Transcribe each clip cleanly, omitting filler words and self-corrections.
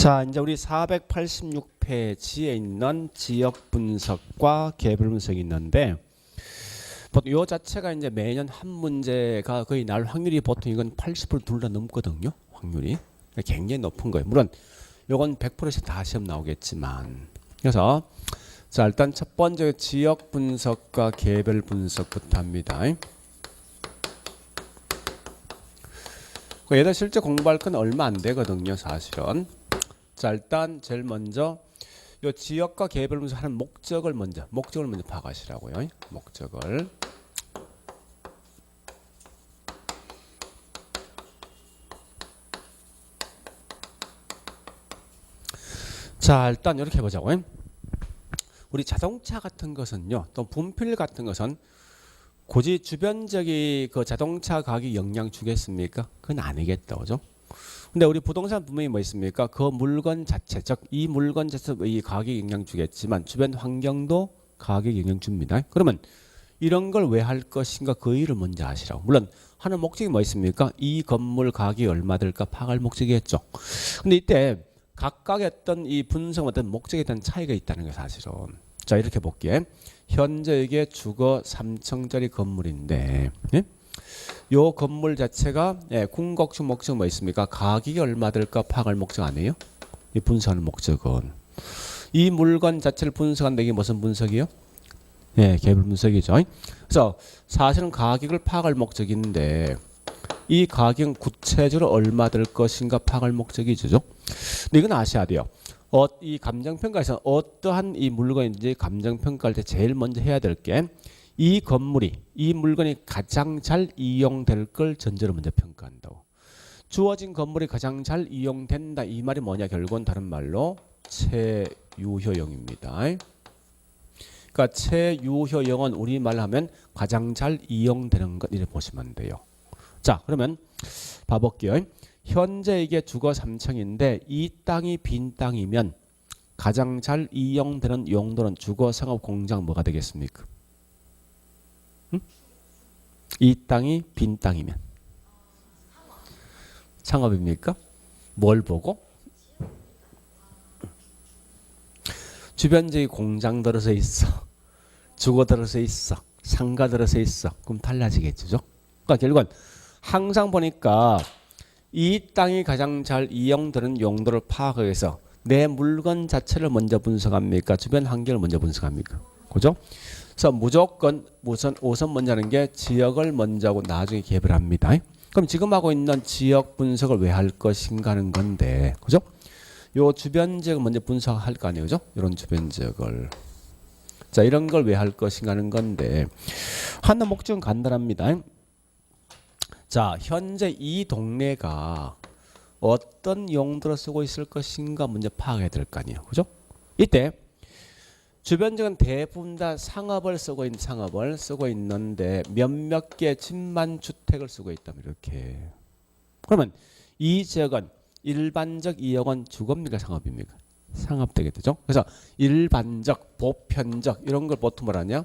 자, 이제 우리 486페이지에 있는 지역 분석과 개별 분석이 있는데, 보통 요 자체가 이제 매년 한 문제가 거의 날 확률이 보통 이건 80% 둘 다 넘거든요. 확률이 굉장히 높은 거예요. 물론 요건 100%에서 다 시험 나오겠지만, 그래서 자, 일단 첫 번째 지역 분석과 개별 분석부터 합니다. 얘들 실제 공부할 건 얼마 안 되거든요, 사실은. 자, 일단 제일 먼저 요 지역과 개별 분석하는 목적을 먼저 파악하시라고요. 목적을. 자, 일단 이렇게 해보자고요. 우리 자동차 같은 것은요, 또 분필 같은 것은 굳이 주변적인 그 자동차 가격이 영향 주겠습니까? 그건 아니겠다, 그죠? 근데 우리 부동산 분명히 뭐 있습니까? 그 물건 자체, 즉 이 물건 자체의 가격이 영향 주겠지만 주변 환경도 가격이 영향 줍니다. 그러면 이런 걸 왜 할 것인가 그 이유를 먼저 아시라고. 물론 하는 목적이 뭐 있습니까? 이 건물 가격이 얼마 들까 파악할 목적이겠죠. 근데 이때 각각의 어떤 이 분석 어떤 목적에 대한 차이가 있다는 게 사실은. 자, 이렇게 볼게. 현재 이게 주거 3층짜리 건물인데, 예? 요 건물 자체가 궁극적 목적 뭐 있습니까? 가격이 얼마 들까 파악할 목적 아니에요? 이 분석하는 목적은 이 물건 자체를 분석한다. 이게 무슨 분석이요? 개별 분석이죠. 그래서 사실은 가격을 파악할 목적인데 이 가격은 구체적으로 얼마 들 것인가 파악할 목적이죠. 근데 이건 아셔야 돼요. 이 감정평가에서 어떠한 이 물건인지 감정평가할 때 제일 먼저 해야 될 게 이 건물이, 이 물건이 가장 잘 이용될 걸 전제로 먼저 평가한다고. 주어진 건물이 가장 잘 이용된다. 이 말이 뭐냐? 결국은 다른 말로 채유효형입니다. 그러니까 채유효형은 우리말로 하면 가장 잘 이용되는 것 이렇게 보시면 돼요. 자, 그러면 봐볼게요. 현재 이게 주거 3층인데 이 땅이 빈 땅이면 가장 잘 이용되는 용도는 주거, 상업, 공장 뭐가 되겠습니까? 이 땅이 빈 땅이면 상업입니까? 뭘 보고? 주변지에 공장 들어서 있어, 주거 들어서 있어, 상가 들어서 있어. 그럼 달라지겠죠. 그러니까 결국은 항상 보니까 이 땅이 가장 잘 이용되는 용도를 파악하기 위해서 내 물건 자체를 먼저 분석합니까? 주변 환경을 먼저 분석합니까? 그죠? 그래서 무조건 우선 먼저 하는 게 지역을 먼저 하고 나중에 개별합니다. 그럼 지금 하고 있는 지역 분석을 왜 할 것인가 하는 건데, 그죠? 요 주변 지역을 먼저 분석할 거 아니에요, 그죠? 이런 주변 지역을. 자, 이런 걸 왜 할 것인가 하는 건데, 하나 목적은 간단합니다. 자, 현재 이 동네가 어떤 용도로 쓰고 있을 것인가 먼저 파악해야 될 거 아니에요, 그죠? 이때 주변적은 대부분 다 상업을 쓰고 있는데 몇몇 개 집만 주택을 쓰고 있다면 이렇게. 그러면 이 지역은 일반적 이용은 주거입니까? 상업입니까? 상업 되겠죠. 그래서 일반적, 보편적 이런 걸 보통 뭐라냐?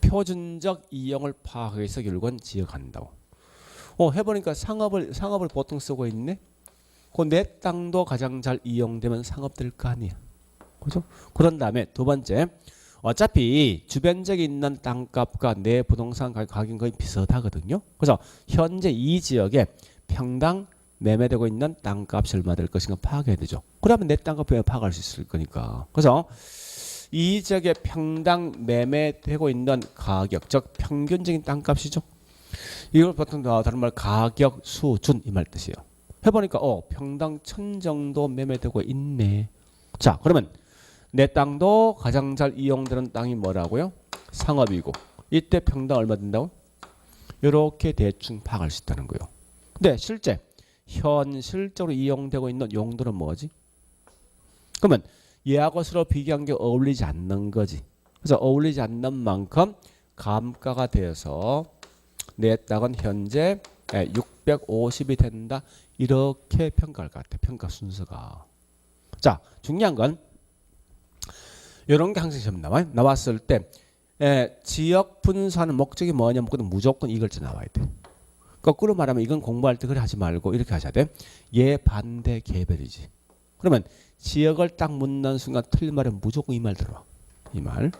표준적 이용을 파악하기 위해서 결국은 지어간다고. 해보니까 상업을 보통 쓰고 있네. 그 내 땅도 가장 잘 이용되면 상업 될 거 아니야. 그죠? 그런 다음에 두 번째, 어차피 주변적에 있는 땅값과 내 부동산 가격은 거의 비슷하거든요. 그래서 현재 이 지역에 평당 매매되고 있는 땅값이 얼마 될 것인가 파악해야 되죠. 그러면 내 땅값을 파악할 수 있을 거니까. 그래서 이 지역에 평당 매매되고 있는 가격, 즉 평균적인 땅값이죠. 이걸 보통 다른 말 가격 수준 이 말 뜻이에요. 해보니까 평당 1000 정도 매매되고 있네. 자, 그러면 내 땅도 가장 잘 이용되는 땅이 뭐라고요? 상업이고 이때 평당 얼마 된다고? 이렇게 대충 파악할 수 있다는 거예요. 근데 실제 현실적으로 이용되고 있는 용도는 뭐지? 그러면 얘하고 서로 비교한 게 어울리지 않는 거지. 그래서 어울리지 않는 만큼 감가가 되어서 내 땅은 현재 650이 된다. 이렇게 평가할 것 같아. 평가 순서가. 자, 중요한 건 이런 게 항상 시험 나왔을 때 지역 분석하는 목적이 뭐냐면 무조건 이걸 나와야 돼. 거꾸로 말하면 이건 공부할 때 그래 하지 말고 이렇게 하셔야 돼. 얘 반대 개별이지. 그러면 지역을 딱 묻는 순간 틀린 말은 무조건 이 말 들어와. 이 말.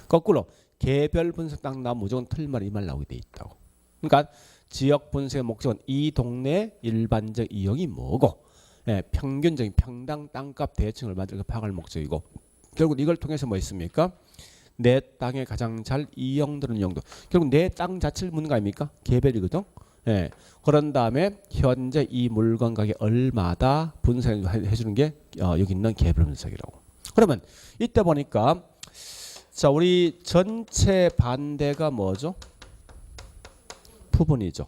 거꾸로 개별 분석 딱 나오면 무조건 틀린 말이 이 말 나오게 돼 있다고. 그러니까 지역 분석의 목적은 이 동네 일반적 이용이 뭐고, 예, 평균적인 평당 땅값 대충을 만들고 파악할 목적이고, 결국 이걸 통해서 뭐 있습니까? 내 땅에 가장 잘 이용되는 용도. 결국 내 땅 자체를 묻는 거 아닙니까? 개별이거든. 예. 그런 다음에 현재 이 물건 가격이 얼마다 분석해 주는 게 여기 있는 개별 분석이라고. 그러면 이때 보니까 자, 우리 전체 반대가 뭐죠? 부분이죠.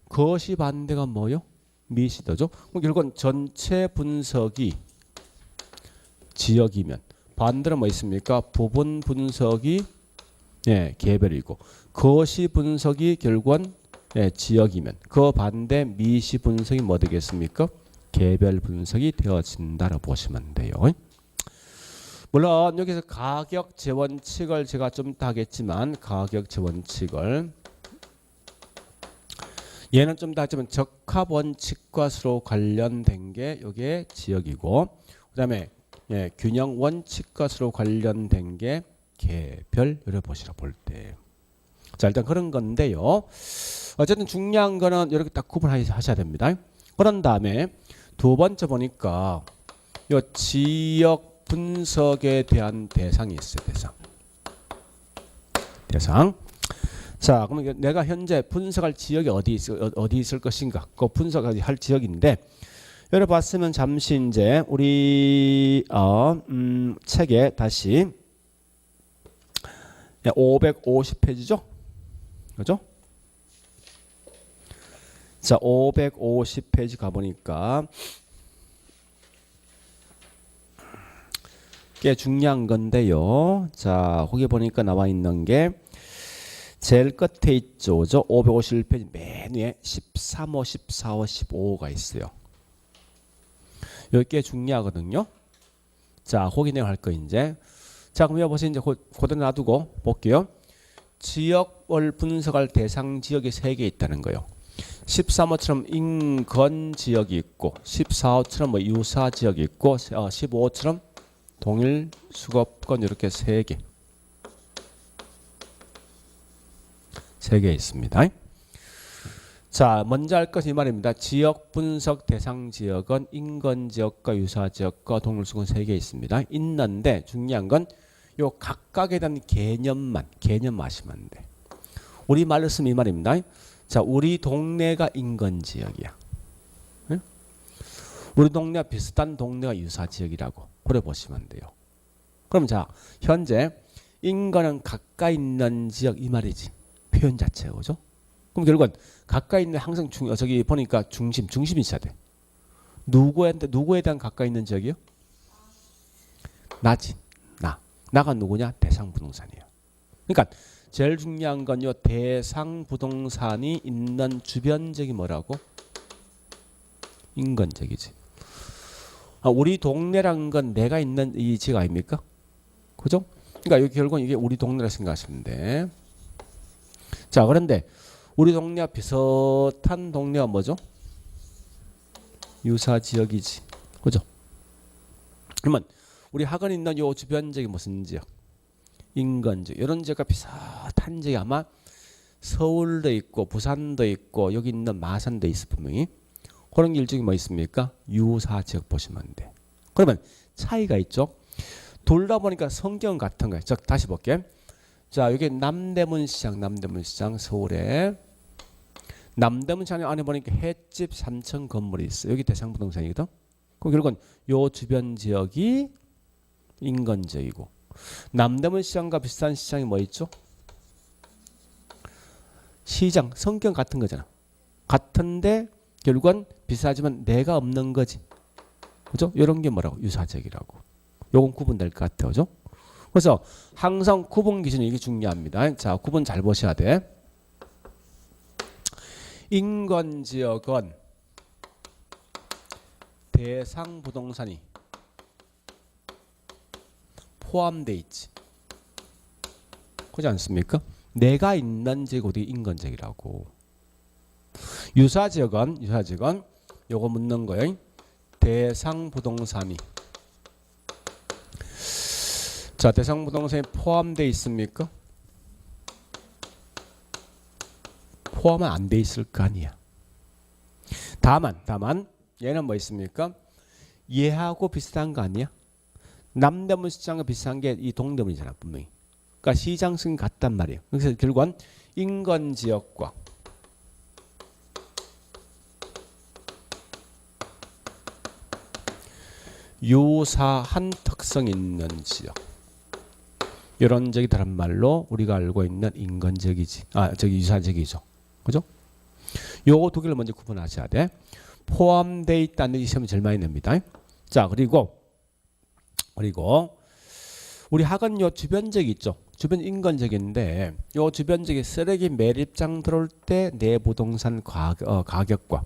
그것이 반대가 뭐요? 미시더죠. 그럼 결국은 전체 분석이 지역이면 반대로 뭐 있습니까? 부분 분석이 예, 개별이고 거시 분석이 결국은 예, 지역이면 그 반대 미시 분석이 뭐 되겠습니까? 개별 분석이 되어진다라고 보시면 돼요. 물론 여기서 가격 재원칙을 제가 좀 이따 하겠지만 가격 재원칙을 얘는 좀 이따 하지만 적합 원칙과 서로 관련된 게 이게 지역이고 그다음에 예, 균형 원칙과 서로 관련된 게 개별 이렇게 보시라 볼 때. 자, 일단 그런 건데요. 어쨌든 중요한 거는 이렇게 딱 구분하셔야 됩니다. 그런 다음에 두 번째 보니까 요 지역 분석에 대한 대상이 있어요. 대상. 자, 그러면 내가 현재 분석할 지역이 어디 있을 것인가? 그 분석할 지역인데 여기 봤으면 잠시 이제 우리 책에 다시 550페이지죠? 그죠? 자, 550페이지 가보니까 꽤 중요한 건데요. 자, 거기 보니까 나와 있는 게 제일 끝에 있죠. 551페이지 맨 위에 13호, 14호, 15호가 있어요. 여기 꽤 중요하거든요. 자, 거기 내용 할 거 이제. 자, 그럼 여보세요. 이제 그대로 놔두고 볼게요. 지역을 분석할 대상 지역이 3개 있다는 거예요. 13호처럼 인근 지역이 있고 14호처럼 뭐 유사 지역이 있고 15호처럼 동일 수급권 이렇게 3개. 3개 있습니다. 자, 먼저 할 것은 이 말입니다. 지역 분석 대상 지역은 인근 지역과 유사 지역과 동일 수급권 3개 있습니다. 있는데 중요한 건 요 각각에 대한 개념 아시면 돼. 우리 말로 쓰면 이 말입니다. 자, 우리 동네가 인근 지역이야. 응? 우리 동네와 비슷한 동네가 유사 지역이라고 그래 보시면 돼요. 그럼 자, 현재 인근은 가까이 있는 지역 이 말이지. 표현 자체가 그죠? 그럼 결국은 가까이 있는 항상 저기 보니까 중심이 있어야 돼. 누구에 대한 가까이 있는 지역이요? 나지. 나가 누구냐? 대상 부동산이에요. 그러니까 제일 중요한 건요. 대상 부동산이 있는 주변 지역이 뭐라고? 인근 지역이지. 우리 동네란 건 내가 있는 이 지역 아닙니까? 그죠? 그러니까 여기 결국은 이게 우리 동네라 생각하시면 돼. 자, 그런데 우리 동네와 비슷한 동네가 뭐죠? 유사 지역이지. 그죠? 그러면 우리 학원 있는 요 주변 지역이 무슨 지역? 인근 지역. 이런 지역과 비슷한 지역이 아마 서울도 있고 부산도 있고 여기 있는 마산도 있을 분명히. 그런 일종이 뭐 있습니까? 유사 지역 보시면 돼. 그러면 차이가 있죠. 돌다 보니까 성격은 같은 거예요. 자, 다시 볼게. 자, 여기 남대문 시장 서울에 남대문 시장 안에 보니까 횟집 3층 건물이 있어. 여기 대상 부동산이거든. 그럼 결국은 요 주변 지역이 인근 지역이고 남대문 시장과 비슷한 시장이 뭐 있죠? 시장 성격 같은 거잖아. 같은데 결국은 비슷하지만 내가 없는 거지. 그죠? 이런 게 뭐라고? 유사지역이라고. 요건 구분될 것 같아요. 그죠? 그래서 항상 구분 기준이 이게 중요합니다. 자, 구분 잘 보셔야 돼. 인근 지역은 대상 부동산이 포함돼 있지. 그렇지 않습니까? 내가 있는 지역이 어디 인근 지역이라고. 유사지역은 요거 묻는 거예요. 대상 부동산이 자 대상 부동산이 포함되어 있습니까? 포함은 안 돼 있을 거 아니야. 다만 얘는 뭐 있습니까? 얘하고 비슷한 거 아니야? 남대문 시장과 비슷한 게 이 동대문이잖아 분명히. 그러니까 시장성이 같단 말이에요. 그래서 결국은 인근지역과 유사한 특성 있는 지역 이런 지역이 다른 말로 우리가 알고 있는 인근지역이지. 저기 유사지역이죠. 그죠? 요거 두 개를 먼저 구분하셔야 돼. 포함되어 있다는 이 시험이 제일 많이 냅니다. 자 그리고 우리 학은 요 주변지역이 있죠. 주변 인근지역인데 요 주변지역에 쓰레기 매립장 들어올 때 내부동산 가격과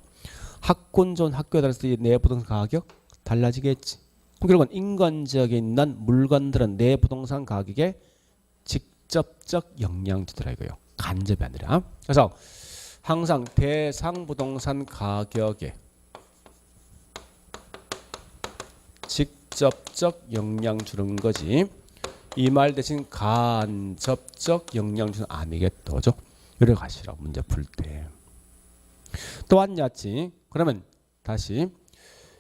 학군 좋은 학교에 따라서 이 내부동산 가격 달라지겠지. 결국은 인근지역에 있는 물건들은 내부동산 가격에 직접적 영향을 주더라 이거요. 간접이 아니라. 그래서 항상 대상 부동산 가격에 직접적 영향 주는 거지. 이 말 대신 간접적 영향 주는 아니겠다. 그죠? 이래 가시라고 문제 풀 때. 또 왔냐지. 그러면 다시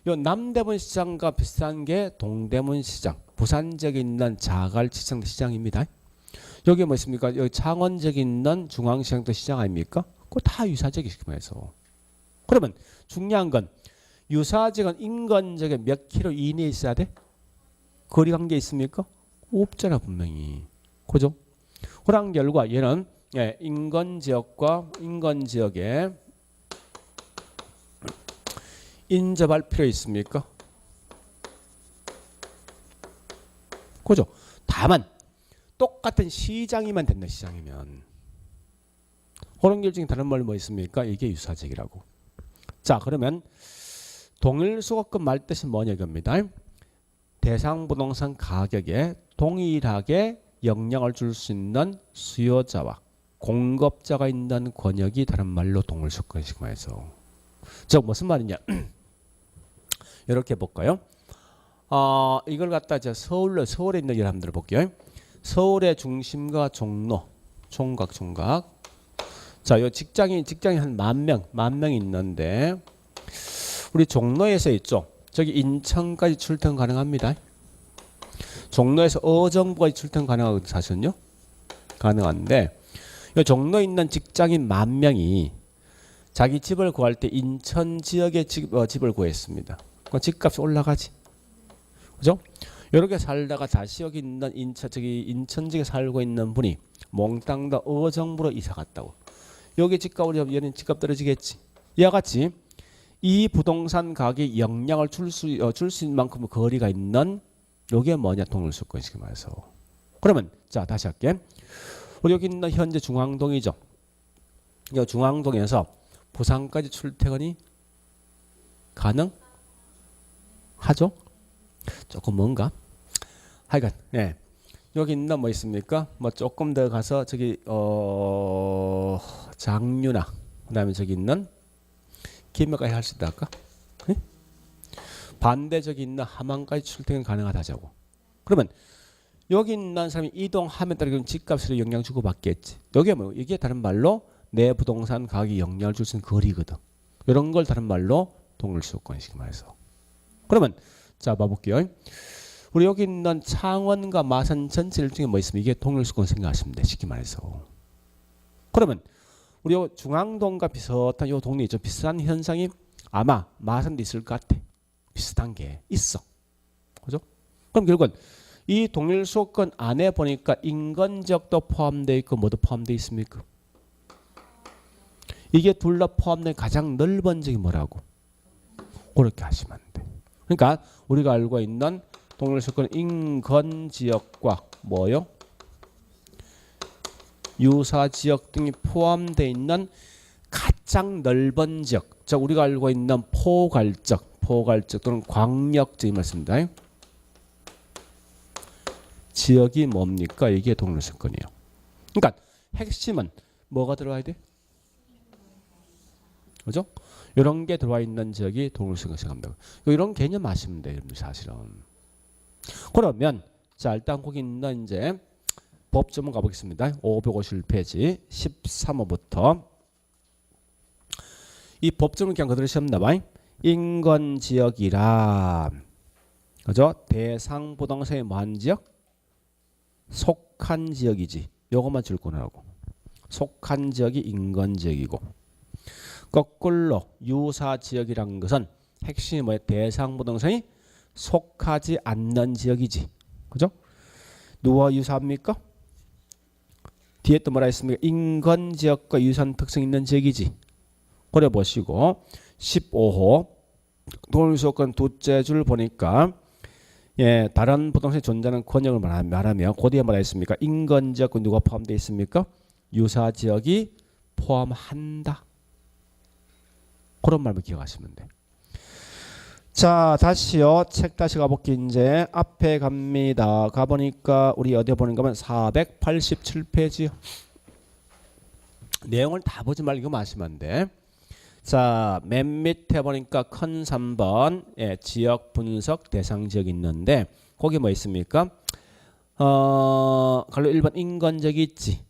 요 남대문 시장과 비슷한 게 동대문 시장. 부산 지역에 있는 자갈치장 시장입니다. 여기 뭐 있습니까? 여기 창원 지역에 있는 중앙시장도 시장 아닙니까? 그거 다 유사지역이면서. 그러면 중요한 건 유사지역은 인근지역에 몇 킬로 이내에 있어야 돼? 거리 관계 있습니까? 없잖아 분명히. 그죠? 그런 결과 얘는 인근지역과 인근지역에 인접할 필요 있습니까? 그죠? 다만 똑같은 시장이면 된다. 시장이면. 그런 결정이 다른 말로 뭐 있습니까? 이게 유사지역이라고. 자 그러면 동일 수거권 말 뜻이 뭐냐 이겁니다. 대상 부동산 가격에 동일하게 영향을 줄 수 있는 수요자와 공급자가 있는 권역이 다른 말로 동일 수거권이라고 해서. 즉 무슨 말이냐? 이렇게 볼까요? 이걸 갖다 이제 서울에 있는 여러분들 볼게요. 서울의 중심과 종로, 총각. 자, 요 직장이 한 10,000명 있는데 우리 종로에서 있죠. 저기 인천까지 출퇴근 가능합니다. 종로에서 어정부까지 출퇴근 가능하거든요. 사실은요. 가능한데 요 종로에 있는 직장인 10,000명이 자기 집을 구할 때 인천 지역에 집을 구했습니다. 그럼 집값이 올라가지. 그죠? 이렇게 살다가 다시 여기 있는 인천 지역에 살고 있는 분이 몽땅 다 어정부로 이사 갔다고. 여기 집값 오르면 얘는 집값 떨어지겠지. 이와 같이 이 부동산 가격에 영향을 줄 수 있는 만큼 거리가 있는 요게 뭐냐 동일수권식 말해서. 그러면 자 다시 할게. 우리 여기 있는 현재 중앙동이죠. 이 중앙동에서 부산까지 출퇴근이 가능하죠? 조금 뭔가? 하여간 여기 있는 뭐 있습니까? 뭐 조금 더 가서 저기 장유나 그다음에 저기 있는 김해까지 할 수 있다 할까? 반대 저기 있는 함안까지 출퇴근 가능하다자고. 그러면 여기 있는 사람이 이동하면 따라 집값으로 영향 주고 받겠지. 여기에 뭐 이게 다른 말로 내 부동산 가격에 영향을 줄 수 있는 거리거든. 이런 걸 다른 말로 동일수요권식 말해서. 그러면 자 봐볼게요. 우리 여기 있는 창원과 마산 전체 일중에 뭐 있으면 이게 동일수권 생각하시면 돼. 쉽게 말해서. 그러면 우리 중앙동과 비슷한 요 동네 좀 비슷한 현상이 아마 마산도 있을 것 같아. 비슷한 게 있어. 그죠? 그럼 결국은 이 동일수권 안에 보니까 인근지역도 포함되어 있고 뭐도 포함되어 있습니까? 이게 둘 다 포함된 가장 넓은 지역이 뭐라고? 그렇게 하시면 돼. 그러니까 우리가 알고 있는 동일수권 인근지역과 뭐요? 유사지역 등이 포함되어 있는 가장 넓은 지역. 자, 우리가 알고 있는 포괄적 또는 광역적인 말씀입니다. 지역이 뭡니까? 이게 동일수권이에요. 그러니까 핵심은 뭐가 들어가야 돼? 그죠? 이런 게 들어와 있는 지역이 동일성을 생각합니다. 이런 개념 아시면 돼요, 사실은. 그러면 자 일단 거기 있는 이제 법조문 가보겠습니다. 551페이지 13호부터 이 법조문 그냥 그대로 시험 나와. 인건지역이라 그죠? 대상 부동산의 뭐한 지역? 속한 지역이지. 요것만 줄 거라고. 속한 지역이 인건지역이고 거꾸로 유사지역이라는 것은 핵심이 뭐예요? 대상 부동산이 속하지 않는 지역이지. 그죠? 누가 유사합니까? 뒤에 또 뭐라 했습니까? 인건지역과 유사한 특성 있는 지역이지. 그래 보시고 15호 동일수요권 둘째 줄 보니까 예, 다른 부동산이 존재하는 권역을 말하며 그 뒤에 뭐라 했습니까? 인건지역과 누가 포함되어 있습니까? 유사지역이 포함한다. 그런 말만 기억하시면 돼. 자, 다시요. 책 다시 가볼게. 이제 앞에 갑니다. 가보니까 우리 어디 보는가 하면 487페이지요. 내용을 다 보지 말고 이거 마시면 안 돼. 자, 맨 밑에 보니까 큰 3번 예, 지역 분석 대상 지역이 있는데 거기 뭐 있습니까? 갈로 1번 인건지역이 있지.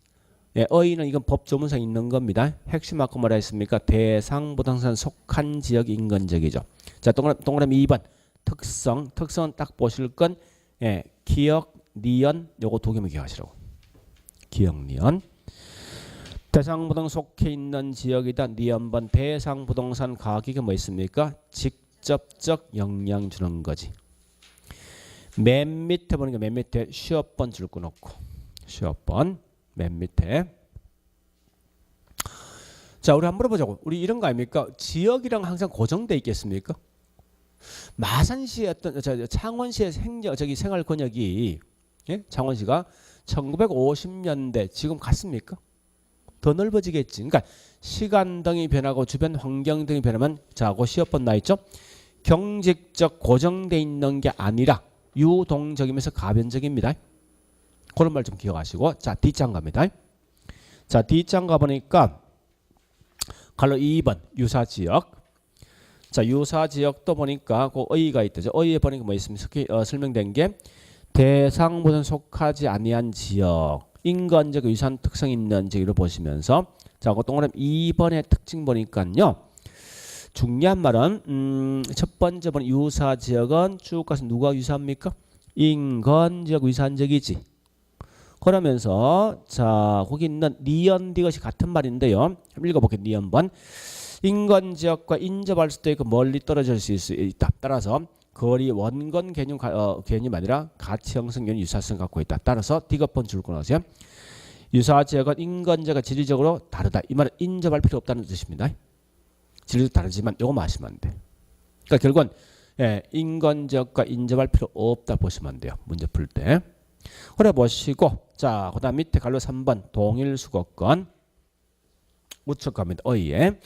예, 어휘는 이건 법조문상에 있는 겁니다. 핵심 아까 뭐라 했습니까? 대상 부동산 속한 지역 인건지역이죠. 자, 동그라미 2번 특성은 딱 보실 건 예, 기억, 니은 요거 두 개만 기억하시라고. 기억, 니은. 대상 부동산 속해 있는 지역이다. 니은번 대상 부동산 가격이 뭐 있습니까? 직접적 영향 주는 거지. 맨 밑에 보니까 맨 밑에 시업번 줄 거 놓고 시업번 맨 밑에. 자, 우리 한번 물어보자고. 우리 이런 거 아닙니까? 지역이랑 항상 고정돼 있겠습니까? 마산시의 어떤 창원시의 생활 권역이 예? 창원시가 1950년대 지금 같습니까? 더 넓어지겠지. 그러니까 시간 등이 변하고 주변 환경 등이 변하면 자, 그 시업번 나 있죠? 경직적 고정돼 있는 게 아니라 유동적이면서 가변적입니다. 그런 말 좀 기억하시고 자, D장 갑니다. 자, D장 가보니까 갈로 2번 유사지역. 자, 유사지역도 보니까 그 어휘가 있다죠. 어휘에 보니까 뭐 있습니까? 설명된 게 대상 부동산 속하지 아니한 지역, 인건적 유사한 특성 있는 지역으로 보시면서 자, 그 동그라미 2번의 특징 보니까요. 중요한 말은 첫 번째 번 유사지역은 쭉 가서 누가 유사합니까? 인건지역 유사한 지역이지. 그러면서 자, 거기 있는 니은 디귿이 같은 말인데요. 한번 읽어볼게요. 니은번. 인건지역과 인접할 수도 있고 멀리 떨어질 수 있다. 따라서 거리 원건 개념이 아니라 가치 형성 개념 유사성 갖고 있다. 따라서 디귿번 줄 거라세요. 유사지역은 인건지역과 지리적으로 다르다. 이 말은 인접할 필요 없다는 뜻입니다. 지리도 다르지만 요거 아시면 안 돼. 그러니까 결국은 예, 인건지역과 인접할 필요 없다 보시면 안 돼요. 문제 풀 때. 그래 보시고 자, 그다음 밑에 갈로 3번 동일 수거권 우측 갑니다. 어휘에.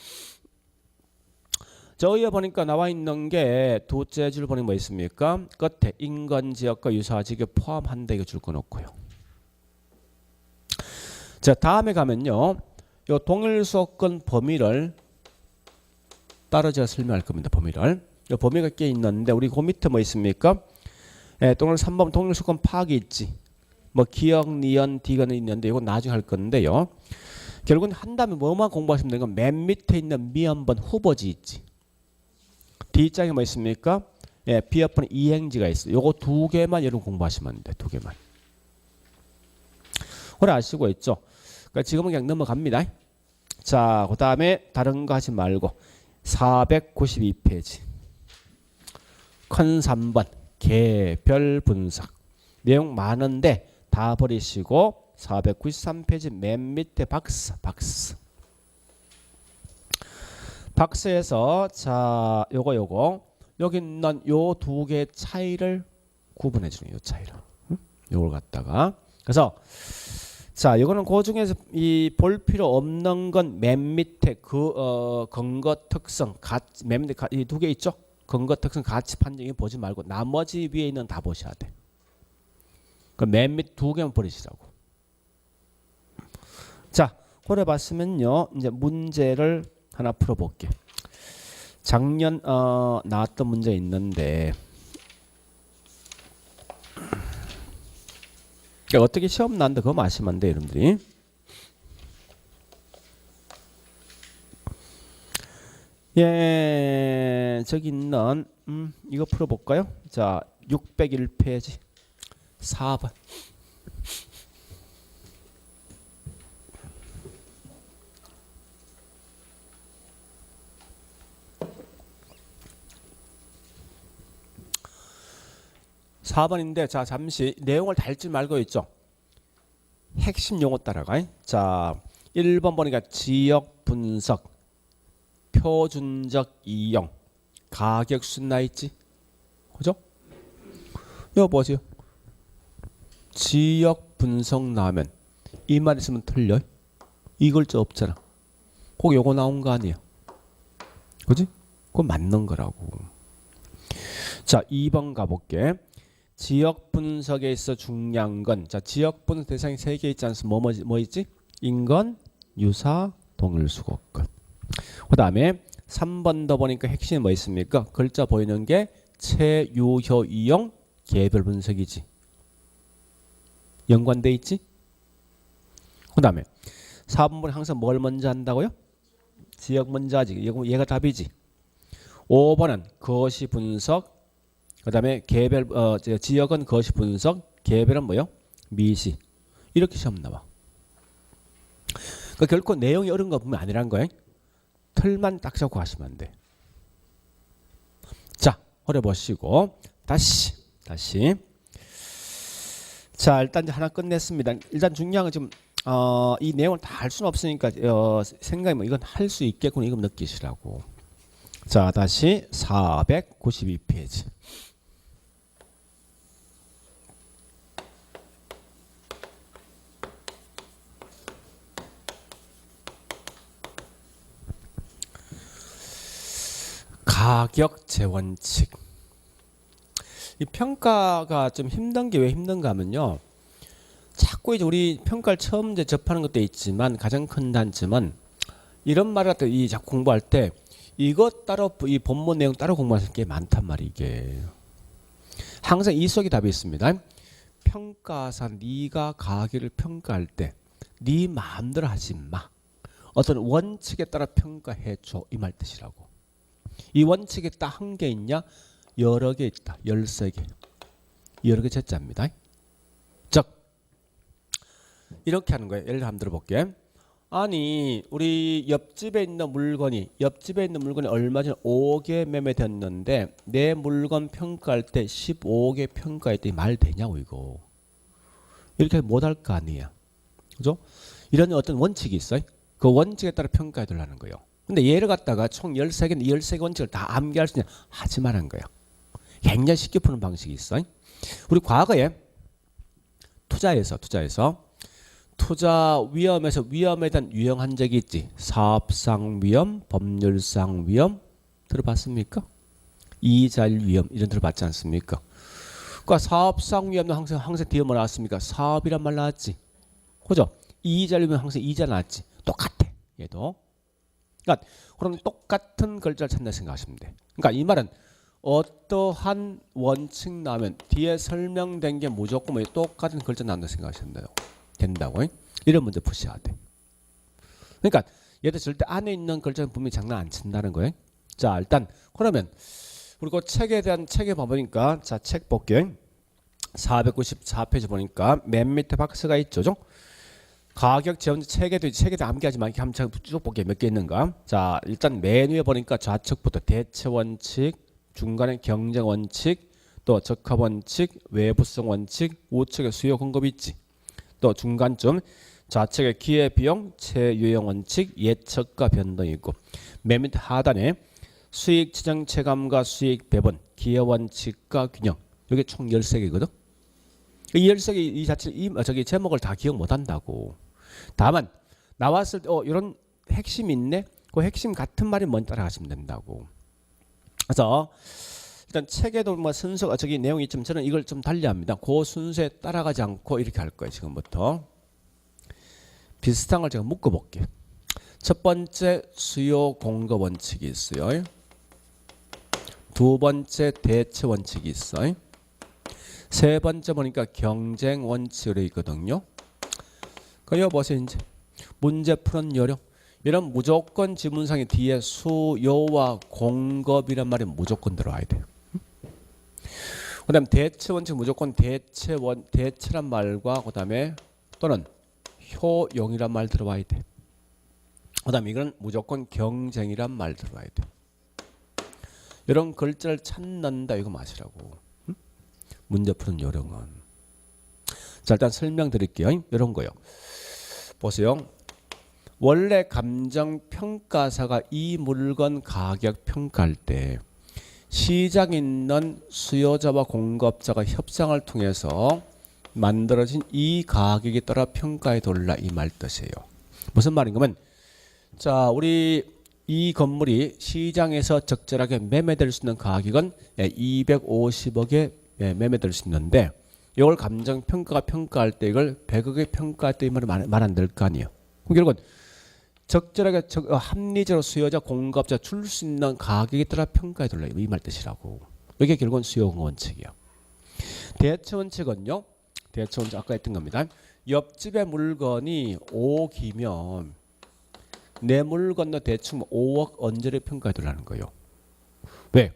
저 어휘에 보니까 나와 있는 게 두째 줄 보니 뭐 있습니까? 끝에 인건지역과 유사지역에 포함한다 이거 줄 거 놓고요. 자, 다음에 가면요. 요 동일 수거권 범위를 따로 제가 설명할 겁니다. 범위를. 요 범위가 꽤 있는데 우리 그 밑에 뭐 있습니까? 예, 동일 3번 동일 수거권 파악이 있지. 뭐 기억, 니은, 디귿은 있는데 이건 나중에 할 건데요. 결국은 한 다음에 뭐만 공부하시면 되는 건 맨 밑에 있는 미음번 후보지 있지. D장에 뭐 있습니까? 예, 비어번에 이행지가 있어. 요거 두 개만 여러분 공부하시면 돼. 두 개만. 오래 아시고 있죠? 그러니까 지금은 그냥 넘어갑니다. 자, 그 다음에 다른 거 하지 말고 492페이지. 큰 3번 개별 분석. 내용 많은데 다 버리시고 493페이지 맨 밑에 박스에서 자, 요거 여기 있는 요 두 개의 차이를 구분해 주는 요 차이를. 요걸 갖다가 그래서 자, 이거는 그 중에서 이 볼 필요 없는 건 맨 밑에 근거 특성 맨 밑에 이 두 개 있죠? 근거 특성 가치 판정이 보지 말고 나머지 위에 있는 다 보셔야 돼. 그 맨 밑 두 개만 버리시라고. 자, 그래 봤으면요. 이제 문제를 하나 풀어볼게. 작년 나왔던 문제 있는데 그러니까 어떻게 시험 나는데 그거 아시면 안 돼 여러분들이. 예, 저기 있는 이거 풀어볼까요? 자, 601페이지 4번. (4번인데) 자, 잠시 내용을 다 읽지 말고 있죠. 핵심 용어 따라가. 자, 1번 보니까 지역 분석, 표준적 이용, 가격순 나 있지, 그죠? 이거 뭐지? 지역 분석 나면 이 말 있으면 틀려. 이걸 저 없잖아. 꼭 요거 나온 거 아니야, 그지? 그거 맞는 거라고. 자, 2번 가볼게. 지역 분석에 있어 중요한 건, 자, 지역 분석 대상이 3개 있지 않습니까? 뭐 있지? 인건, 유사, 동일 수거권. 그 다음에 3번 더 보니까 핵심이 뭐 있습니까? 글자 보이는 게 체유효 이용 개별 분석이지. 연관돼 있지? 그 다음에 4번은 항상 뭘 먼저 한다고요? 지역 먼저 하지. 얘가 답이지. 5번은 거시 분석, 그 다음에 개별 지역은 거시 분석, 개별은 뭐요? 미시. 이렇게 시험 나와. 그러니까 결코 내용이 어려운 거 보면 아니란 거예요. 틀만 딱 잡고 하시면 안 돼. 자, 허려 보시고 다시. 자, 일단 이제 하나 끝냈습니다. 일단 중요한 건 지금 이 내용을 다 할 수는 없으니까 생각이 뭐 이건 할 수 있겠군 이거 느끼시라고. 자, 다시 492페이지. 가격 재원칙. 이 평가가 좀 힘든 게 왜 힘든가 하면요, 자꾸 이제 우리 평가를 처음 이제 접하는 것도 있지만 가장 큰 단점은 이런 말을 갖다 이 자꾸 공부할 때 이것 따로 이 본문 내용 따로 공부하는 게 많단 말이 이게. 항상 이 속에 답이 있습니다. 평가사 네가 가격을 평가할 때 네 마음대로 하지 마. 어떤 원칙에 따라 평가해 줘. 이 말 뜻이라고. 이 원칙에 딱 한 개 있냐? 여러 개 있다. 13개. 여러 개 제자입니다. 즉 이렇게 하는 거예요. 예를 들어 한번 들어볼게. 아니 우리 옆집에 있는 물건이 얼마 전에 5개 매매됐는데 내 물건 평가할 때 15개 평가했더니 말 되냐고 이거. 이렇게 못할 거 아니야. 그죠? 이런 어떤 원칙이 있어요. 그 원칙에 따라 평가해 달라는 거예요. 근데 얘를 갖다가 총 13개인데 13개 원칙을 다 암기할 수 있냐? 하지 말한 거예요. 굉장히 쉽게 푸는 방식이 있어요. 우리 과거에 투자에서 투자 위험에서 위험에 대한 유형한 적이 있지. 사업상 위험, 법률상 위험 들어봤습니까? 이자율 위험 이런 들어봤지 않습니까? 그러니까 사업상 위험은 항상 뒤에 뭐 나왔습니까? 사업이란 말 나왔지. 그죠? 이자율 위험 항상 이자 나왔지. 똑같아. 얘도. 그러니까 그럼 똑같은 글자를 찾는다 생각하시면 돼. 그러니까 이 말은 어떠한 원칙 나면 뒤에 설명된 게 무조건 뭐 똑같은 글자 나온다 생각하시면 돼요. 된다고. 이런 문제 푸셔야 돼. 그러니까 얘도 절대 안에 있는 글자는 분명히 장난 안 친다는 거예요. 자, 일단 그러면 우리 그 책에 대한 책에 봐보니까 자, 책 볼게요. 494페이지 보니까 맨 밑에 박스가 있죠. 가격 재원칙 책에도 암기하지 말고 한번 쭉 볼게요. 몇 개 있는가. 자, 일단 맨 위에 보니까 좌측부터 대체 원칙, 중간에 경쟁 원칙, 또 적합 원칙, 외부성 원칙, 우측에 수요 공급 있지. 또 중간쯤 좌측에 기회비용, 체유형 원칙, 예측과 변동이 있고, 맨 밑에 하단에 수익 지정 체감과 수익 배분, 기회 원칙과 균형. 이게 총 13개거든. 이 13개 이 자체 저기 제목을 다 기억 못 한다고. 다만 나왔을 때 이런 핵심이 있네. 그 핵심 같은 말이 먼저 따라가시면 된다고. 그래서 일단 책에도 뭐 순서가 저기 내용이 있지만 저는 이걸 좀 달리합니다. 그 순서에 따라가지 않고 이렇게 할 거예요. 지금부터 비슷한 걸 제가 묶어 볼게요. 첫 번째 수요 공급 원칙이 있어요. 두 번째 대체 원칙이 있어. 세 번째 보니까 경쟁 원칙으로 있거든요. 그요 보세요. 이제 문제 푸는 요령. 이런 무조건 지문상의 뒤에 수요와 공급이란 말이 무조건 들어와야 돼요. 그다음 대체 원칙 무조건 대체란 말과 그다음에 또는 효용이란 말 들어와야 돼. 그다음 이건 무조건 경쟁이란 말 들어와야 돼. 이런 글자를 찾는다 이거 마시라고. 문제 푸는 요령은. 자 일단 설명드릴게요. 이런 거요. 보세요. 원래 감정평가사가 이 물건 가격 평가할 때 시장에 있는 수요자와 공급자가 협상을 통해서 만들어진 이 가격에 따라 평가해 돌라 이 말 뜻이에요. 무슨 말인가면 자 우리 이 건물이 시장에서 적절하게 매매될 수 있는 가격은 250억에 매매될 수 있는데 이걸 감정평가가 평가할 때 이걸 100억에 평가할 때 이 말이 말 안 될 거 아니에요. 그럼 결국은 적절하게 합리적으로 수요자 공급자 줄 수 있는 가격에 따라 평가해 둘라 이 말 뜻이라고. 이게 결국은 수요 원칙이야. 대체 원칙은요. 대체 원칙 아까 했던 겁니다. 옆집의 물건이 5억이면 내 물건도 대충 5억 언저리 평가해 둘라는 거예요. 왜?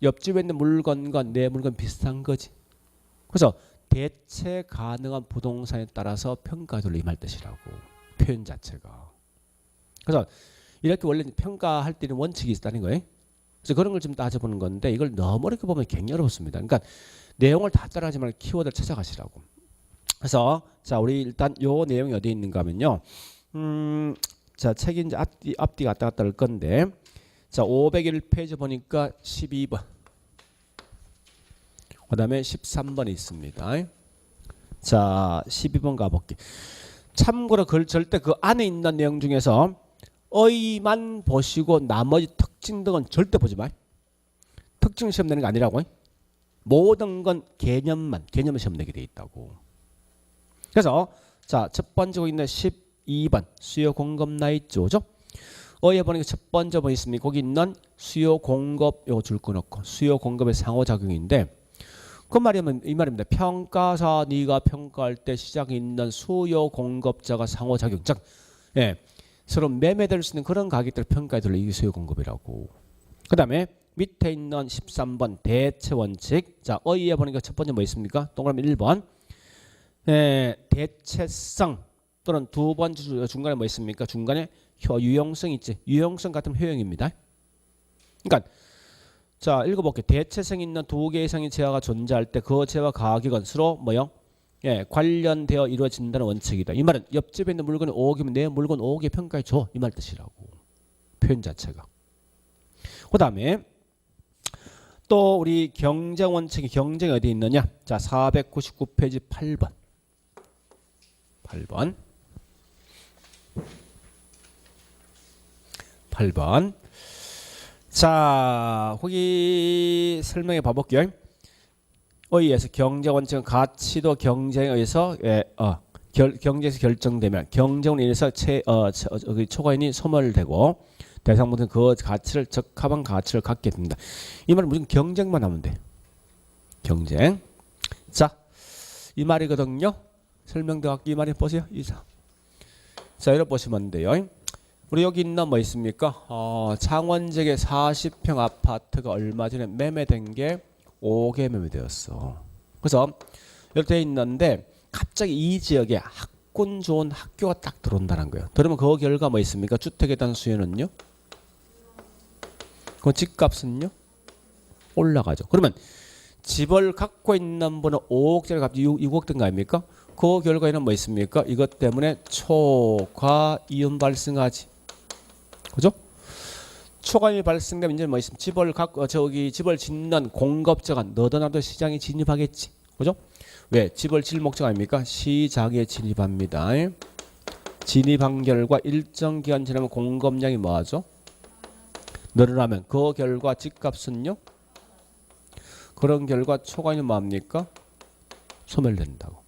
옆집에 있는 물건과 내 물건 비슷한 거지. 그래서 대체 가능한 부동산에 따라서 평가해 둘라 이 말 뜻이라고. 표현 자체가. 그래서 이렇게 원래 평가할 때는 원칙이 있다는 거예요. 그래서 그런 걸 좀 따져보는 건데 이걸 너무 어렵게 보면 굉장히 어렵습니다. 그러니까 내용을 다 따라하지 말고 키워드를 찾아가시라고. 그래서 자 우리 일단 요 내용이 어디에 있는가 하면요. 자 책이 이제 앞뒤 갔다 갔다 할 건데 자 501페이지 보니까 12번 그 다음에 13번이 있습니다. 자 12번 가볼게. 참고로 절대 그 안에 있는 내용 중에서 어휘만 보시고 나머지 특징 등은 절대 보지 마. 특징 시험 내는 게 아니라고. 모든 건 개념을 시험 내게 돼 있다고. 그래서 자 첫 번째 있는 12번 수요 공급 나 있죠. 그죠? 어휘에 보니까 첫 번째 뭐 있습니까? 거기 있는 수요 공급 요거 줄 거 넣고 수요 공급의 상호작용인데 그 말이면 이 말입니다. 평가사 네가 평가할 때 시장에 있는 수요 공급자가 상호작용 즉 서로 매매될 수 있는 그런 가격들을 평가해 둘 이게 수요 공급이라고. 그 다음에 밑에 있는 13번 대체 원칙. 자 어휘에 보니까 첫 번째 뭐 있습니까? 동그라미 1번 대체성 또는 두 번째 중간에 뭐 있습니까? 중간에 유용성 있지. 유용성 같은 효용입니다. 그러니까 자 읽어볼게요. 대체성 있는 두 개 이상의 재화가 존재할 때 그 재화 가격은 서로 뭐요? 관련되어 이루어진다는 원칙이다. 이 말은 옆집에 있는 물건이 5억이면 내 물건 5억에 평가해 줘. 이 말 뜻이라고. 표현 자체가. 그 다음에 또 우리 경쟁 원칙이 경쟁이 어디 있느냐? 자 499페이지 8번. 8번. 자 거기 설명해 봐볼게요. 의해서 경쟁 원칙은 가치도 경쟁에 의해서 경쟁에서 결정되면 경쟁으로 인해서 초과인이 소멸되고 대상분은 그 가치를 적합한 가치를 갖게 됩니다. 이 말은 무슨 경쟁만 하면 돼. 경쟁. 자 이 말이거든요. 설명도 할게 이 말이 보세요. 자 이렇게 보시면 돼요. 우리 여기 있는 뭐 있습니까? 창원지역의 40평 아파트가 얼마 전에 매매된 게 5억에 매매되었어. 그래서 이렇게 돼 있는데 갑자기 이 지역에 학군 좋은 학교가 딱 들어온다는 거예요. 그러면 그 결과 뭐 있습니까? 주택에 대한 수요는요? 그 집값은요? 올라가죠. 그러면 집을 갖고 있는 분은 5억짜리 값이 6억 된 거 아닙니까? 그 결과에는 뭐 있습니까? 이것 때문에 초과 이윤 발생하지. 그죠? 초과이윤이 발생되면 이제 뭐 있습니까? 집을 짓는 공급자가 너도나도 시장에 진입하겠지. 그죠? 왜? 집을 질 목적 아닙니까? 시장에 진입합니다. 진입한 결과 일정 기간 지나면 공급량이 뭐하죠? 늘어나면 그 결과 집값은요? 그런 결과 초과이윤은 뭐합니까? 소멸된다고.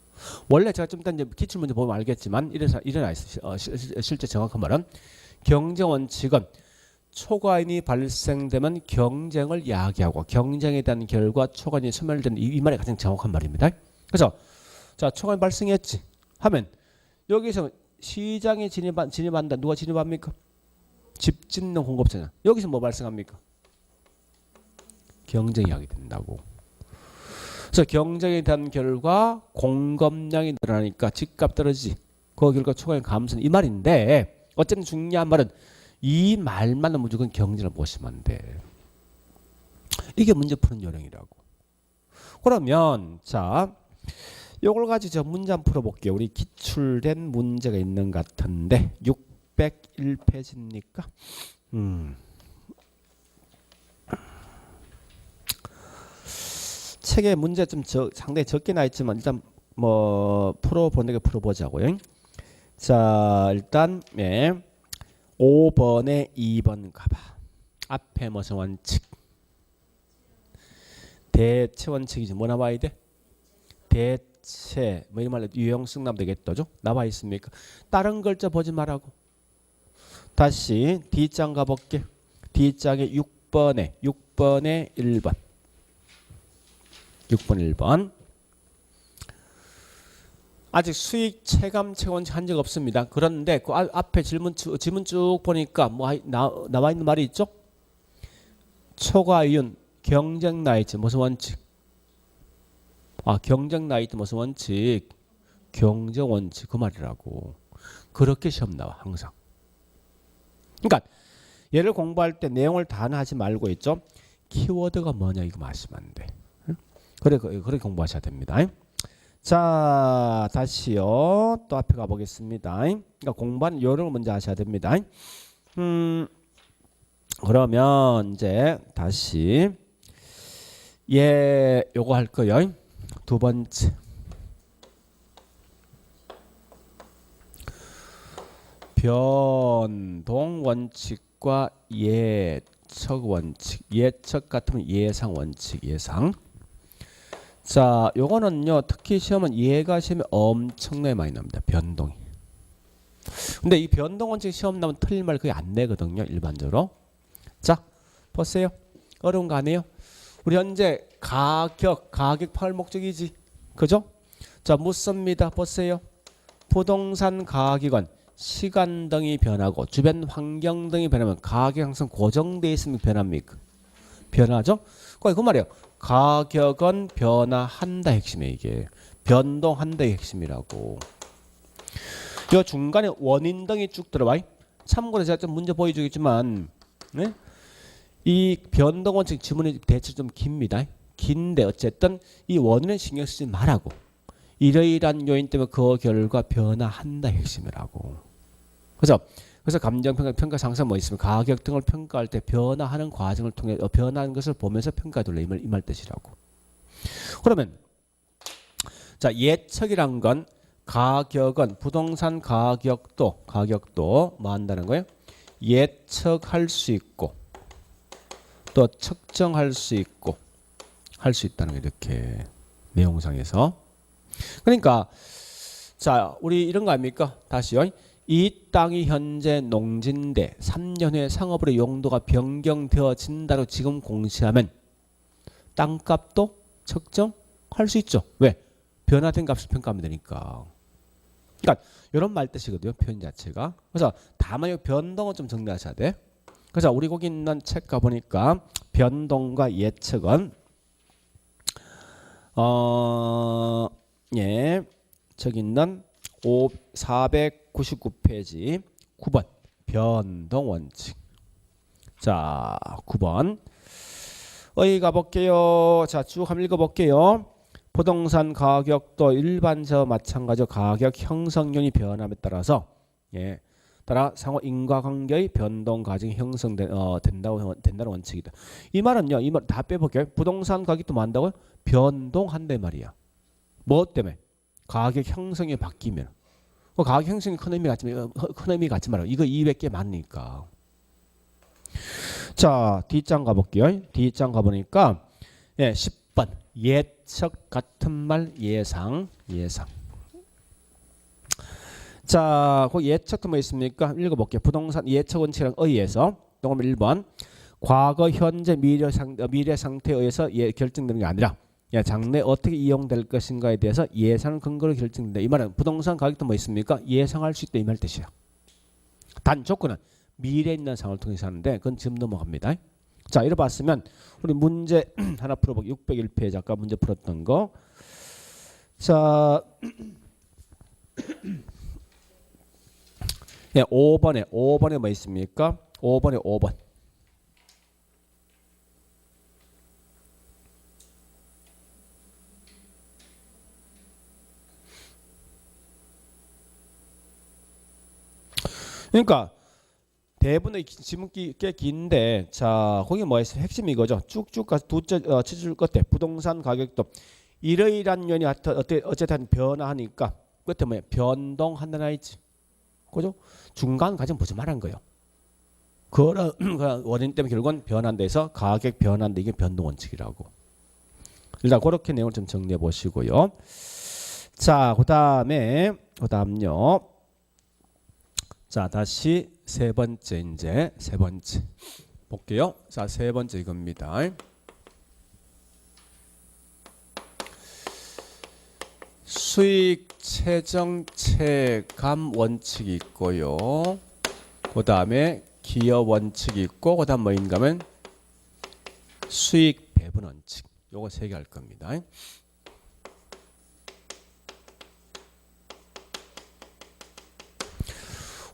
원래 제가 좀 이따 이제 기출문제 보면 알겠지만 일어나 있어요. 실제 정확한 말은 경쟁 원칙은 초과인이 발생되면 경쟁을 야기하고 경쟁에 대한 결과 초과인이 소멸되는 이 말이 가장 정확한 말입니다. 그래서 자 초과인 발생했지 하면 여기서 시장에 진입한다. 누가 진입합니까? 집 짓는 공급자냐. 여기서 뭐 발생합니까? 경쟁이 하게 된다고. 그래서 경쟁에 대한 결과 공급량이 늘어나니까 집값 떨어지지. 그 결과 초과인 감소는 이 말인데 어쨌든 중요한 말은 이 말만은 무조건 경쟁을 보시면 안 돼. 이게 문제 푸는 요령이라고. 그러면 자 요걸 가지고 저 문제 한번 풀어볼게요. 우리 기출된 문제가 있는 것 같은데 601페이지입니까? 책에 문제 좀 상당히 적게 나 있지만 일단 뭐 풀어보는 게 풀어보자고요. 자 일단 5번에 2번 가봐. 앞에 무슨 원칙? 대체 원칙이지. 뭐 나와야 돼? 대체 뭐 이런 말로 유형성 나면 되겠죠? 나와 있습니까? 다른 걸 좀 보지 말라고. 다시 D장 가볼게. D장에 6번에 1번. 6번 1번. 아직 수익 체감 체원칙 한 적 없습니다. 그런데 그 앞에 지문 쭉 보니까 뭐 나와 있는 말이 있죠? 초과이윤 경쟁 나이트 무슨 원칙? 경쟁 나이트 무슨 원칙? 경쟁 원칙 그 말이라고. 그렇게 시험 나와 항상. 그러니까 얘를 공부할 때 내용을 다 하지 말고 있죠. 키워드가 뭐냐 이거 마시면 안 돼. 그래 공부하셔야 됩니다. 자 다시요. 또 앞에 가보겠습니다. 그러니까 공부하는 요령을 먼저 하셔야 됩니다. 그러면 이제 다시 요거 할 거요. 두 번째 변동 원칙과 예측 원칙. 예측 같으면 예상 원칙. 예상. 자, 요거는요. 특히 시험은 예가 시험에 엄청나게 많이 납니다. 변동이. 근데 이 변동 원칙 시험 나면 틀린 말 거의 안 내거든요. 일반적으로. 자, 보세요. 어려운 거 아니에요? 우리 현재 가격 파할 목적이지. 그죠? 자, 묻습니다. 보세요. 부동산 가격은 시간 등이 변하고 주변 환경 등이 변하면 가격이 항상 고정되어 있으면 변합니까? 변하죠? 그 말이에요. 가격은 변화한다 핵심이에요. 이게 변동한다의 핵심이라고. 이 중간에 원인 등이 쭉 들어와요. 참고로 제가 좀 문제 보여주겠지만 네? 이 변동 원칙 지문이 대체 좀 깁니다. 긴데 어쨌든 이 원인은 신경 쓰지 말라고. 이러이러한 요인 때문에 그 결과 변화한다 핵심이라고. 그래서 감정평가 상사 뭐 있으면 가격 등을 평가할 때 변화하는 과정을 통해 변하는 것을 보면서 평가해둘래 이 말 뜻이라고. 그러면 자 예측이란 건 가격은 부동산 가격도 뭐 한다는 거예요? 예측할 수 있고 또 측정할 수 있고 할 수 있다는 게 이렇게 내용상에서. 그러니까 자 우리 이런 거 아닙니까? 다시요. 이 땅이 현재 농지인데 3년 후에 상업으로 용도가 변경되어진다고 지금 공시하면 땅값도 측정할 수 있죠. 왜? 변화된 값을 평가하면 되니까. 그러니까 이런 말 뜻이거든요. 표현 자체가. 그래서 다만 이 변동은 좀 정리하셔야 돼. 그래서 우리 거기 있는 책 가보니까 변동과 예측은 저기 있는 499페이지 9번 변동 원칙. 자 9번 어디 가볼게요. 자 쭉 한번 읽어볼게요. 부동산 가격도 일반적 마찬가지로 가격 형성률이 변함에 따라서 따라 상호 인과관계의 변동 과정이 된다는 원칙이다. 이 말은요. 이 말 다 빼볼게요. 부동산 가격도 뭐 한다고요? 변동한다 말이야. 뭐 때문에? 가격 형성이 바뀌면. 가격 형성이 큰 의미 갖지 말아요. 이거 200개 맞으니까. 자 D장 가볼게요. D장 가보니까 10번 예측 같은 말 예상. 자, 그 예측도 뭐 있습니까? 읽어볼게요. 부동산 예측 원칙이랑 의해서 동그라미 1번. 과거, 현재, 미래 상태에 의해서 결정되는 게 아니라 장래 어떻게 이용될 것인가에 대해서 예상 근거로 결정된다. 이 말은 부동산 가격도 뭐 있습니까? 예상할 수 있다 이 말 뜻이에요. 단 조건은 미래에 있는 상황을 통해서 하는데 그건 지금 넘어갑니다. 자, 이래 봤으면 우리 문제 하나 풀어보기. 601페이지 아까 문제 풀었던 거. 자, 5번에 뭐 있습니까? 5번에 5번. 그러니까 대부분의 지문기 꽤 긴데, 자, 거기 뭐 있어요? 핵심이 이거죠. 쭉쭉 가서 두째 치줄 끝에 부동산 가격도 이러이러한 연이 어쨌든 변화하니까 끝에 뭐야? 변동한다나 있지. 그죠? 중간 과정 보지 말한 거예요. 그런 원인 때문에 결국은 변한다 해서 가격 변한다, 이게 변동 원칙이라고. 일단 그렇게 내용을 좀 정리해 보시고요. 자, 그다음요. 자, 다시 세 번째 볼게요. 자, 세 번째 이겁니다. 수익 최정 체감 원칙이 있고요. 그다음에 기여 원칙이 있고, 그다음 뭐인가 하면 수익 배분 원칙. 요거 세 개 할 겁니다.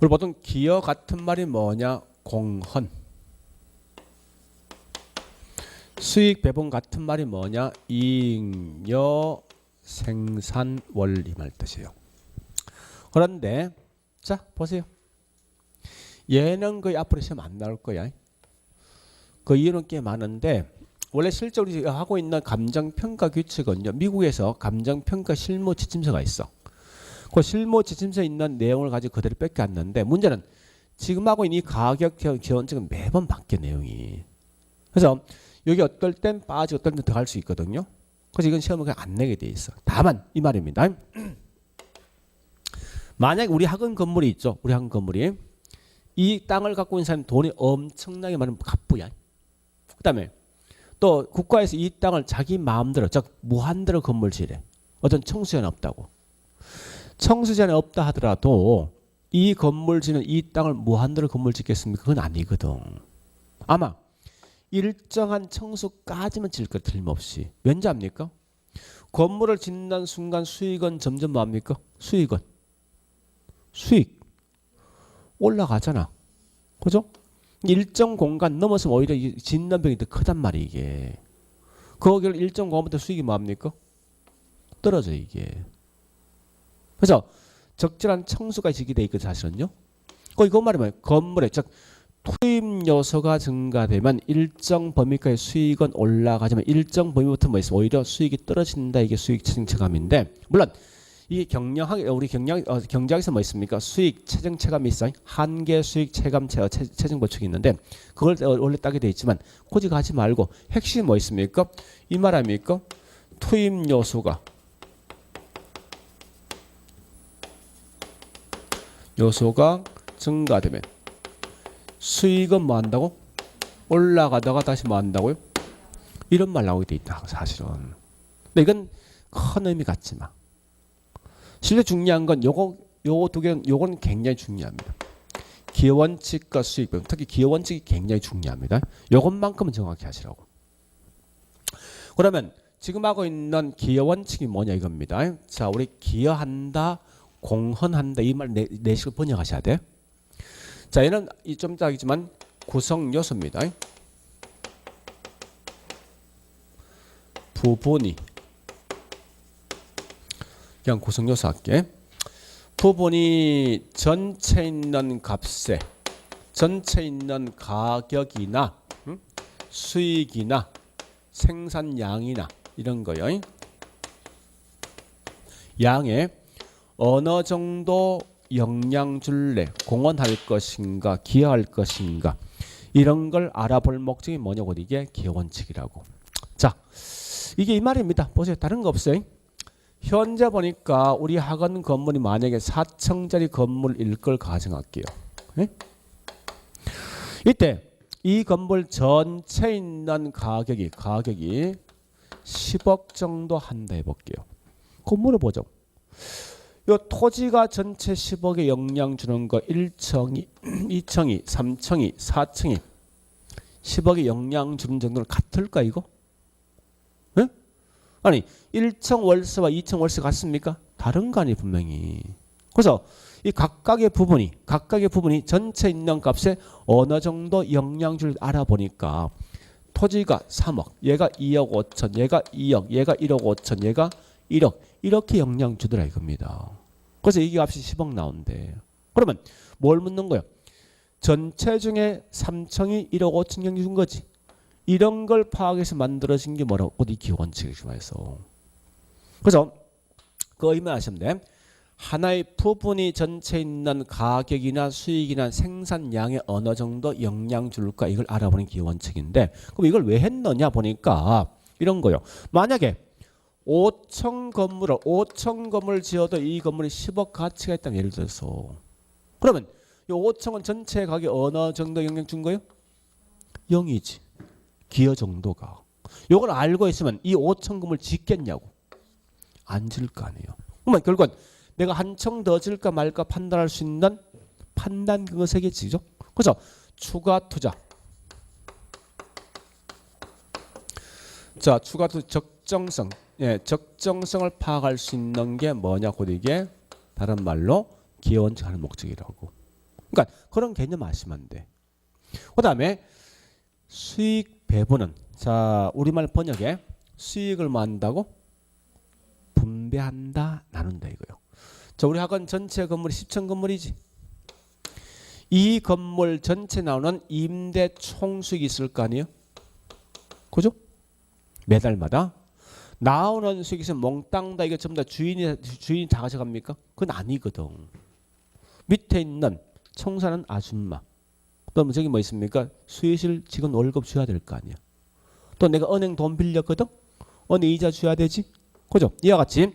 우리 보통 기여 같은 말이 뭐냐? 공헌. 수익 배분 같은 말이 뭐냐? 잉여 생산원, 이 말 뜻이에요. 그런데 자, 보세요. 얘는 거의 앞으로 시험 안 나올 거야. 그 이유는 꽤 많은데, 원래 실제로 하고 있는 감정평가 규칙은요, 미국에서 감정평가 실무 지침서가 있어. 그 실무 지침서에 있는 내용을 가지고 그대로 뺏겨왔는데, 문제는 지금 하고 있는 이 가격 기원칙은 매번 바뀌어 내용이. 그래서 여기 어떨 땐 빠지고 어떨 땐 더 갈 수 있거든요. 그래서 이건 시험을 그냥 안 내게 돼 있어. 다만 이 말입니다. 만약 우리 학원 건물이 있죠. 우리 학원 건물이 이 땅을 갖고 있는 사람이 돈이 엄청나게 많은 갑부야. 그다음에 또 국가에서 이 땅을 자기 마음대로, 즉 무한대로 건물 지으래. 어떤 청수제한이 없다고. 청수제한이 없다 하더라도 이 건물 지는 이 땅을 무한대로 건물 짓겠습니까? 그건 아니거든. 아마 일정한 청수까지만 지을 거 틀림없이. 왠지 압니까? 건물을 짓는 순간 수익은 점점 뭐합니까? 수익 올라가잖아. 그죠? 일정 공간 넘어서면 오히려 짓는 병이 더 크단 말이야 이게. 거기를 일정 공간부터 수익이 뭐합니까? 떨어져 이게. 그래서 적절한 청수가 지게 돼 있거든 사실은요. 이거 말이면 건물에 즉 투입 요소가 증가되면 일정 범위까지 수익은 올라가지만 일정 범위부터 뭐 있어? 오히려 수익이 떨어진다. 이게 수익 체증 체감인데, 물론 이게 우리 경제학에서 뭐 있습니까? 수익 체증 체감이 있어. 한계 수익 체감 체증 보충이 있는데 그걸 원래 따게 돼 있지만 고지 가지 말고 핵심이 뭐 있습니까? 이 말 아닙니까? 투입 요소가 증가되면 수익은 뭐 한다고? 올라가다가 다시 뭐 한다고요? 이런 말 나오게 돼 있다 사실은. 근데 이건 큰 의미 갖지 마. 실제 중요한 건 요거 두 개는, 요건 굉장히 중요합니다. 기여원칙과 수익, 특히 기여원칙이 굉장히 중요합니다. 요것만큼은 정확히 하시라고. 그러면 지금 하고 있는 기여원칙이 뭐냐 이겁니다. 자, 우리 기여한다, 공헌한다 이 말 내식을 번역하셔야 돼. 자, 얘는 좀 이따겠지만 구성 요소입니다. 부분이 그냥 구성 요소 할게. 부분이 전체 있는 값에 전체 있는 가격이나 수익이나 생산량이나 이런 거요. 양에 어느 정도 영향 줄래, 공헌할 것인가, 기여할 것인가 이런 걸 알아볼 목적이 뭐냐고. 이게 기여원칙이라고. 자, 이게 이 말입니다. 보세요. 다른 거 없어요. 현재 보니까 우리 학원 건물이 만약에 4층짜리 건물일 걸 가정할게요. 네? 이때 이 건물 전체에 있는 가격이 10억 정도 한다 해볼게요. 그거 물어보죠. 요 토지가 전체 10억에 영향 주는 거 1층이, 2층이, 3층이, 4층이 10억에 영향 주는 정도는 같을까 이거? 네? 아니 1층 월세와 2층 월세 같습니까? 다른 거 아니에요 분명히. 그래서 이 각각의 부분이 전체 있는 값에 어느 정도 영향줄 알아보니까 토지가 3억, 얘가 2억 5천, 얘가 2억, 얘가 1억 5천, 얘가 1억 이렇게 영향 주더라 이겁니다. 그래서 이 값이 10억 나온대. 그러면 뭘 묻는 거예요? 전체 중에 3층이 1억 5천 영향 준 거지. 이런 걸 파악해서 만들어진 게 뭐라고? 이 기원칙이라고 해서. 그래서 그 의미하시면 돼. 하나의 부분이 전체에 있는 가격이나 수익이나 생산량에 어느 정도 영향 줄까 이걸 알아보는 기원칙인데 그럼 이걸 왜 했느냐 보니까 이런 거요. 만약에 5층 건물을 지어도 이 건물이 10억 가치가 있다면 예를 들어서 그러면 이 5층은 전체 가격에 어느 정도 영향 준 거예요? 0이지. 기여 정도가. 요걸 알고 있으면 이 5층 건물 짓겠냐고. 안 질 거 아니에요. 그러면 결국은 내가 한 층 더 질까 말까 판단할 수 있는 판단 근거 세 개지죠. 그래서 추가 투자. 자, 추가 투자 적정성. 예, 적정성을 파악할 수 있는 게 뭐냐 곧 이게 다른 말로 기여원칙 하는 목적이라고. 그러니까 그런 개념 아시면 돼. 그다음에 수익 배분은 자, 우리말 번역에 수익을 뭐 한다고? 분배한다, 나눈다 이거요. 자, 우리 학원 전체 건물이 10층 건물이지. 이 건물 전체 나오는 임대 총수익이 있을 거 아니에요? 그죠? 매달마다 나오는 수익이 있으면 몽땅 다 이게 전부 다 주인이 다 가져갑니까? 그건 아니거든. 밑에 있는 청소하는 아줌마 또 저기 뭐 있습니까? 수의실 직원 월급 줘야 될 거 아니야. 또 내가 은행 돈 빌렸거든? 은행 이자 줘야 되지? 그죠? 이와 같이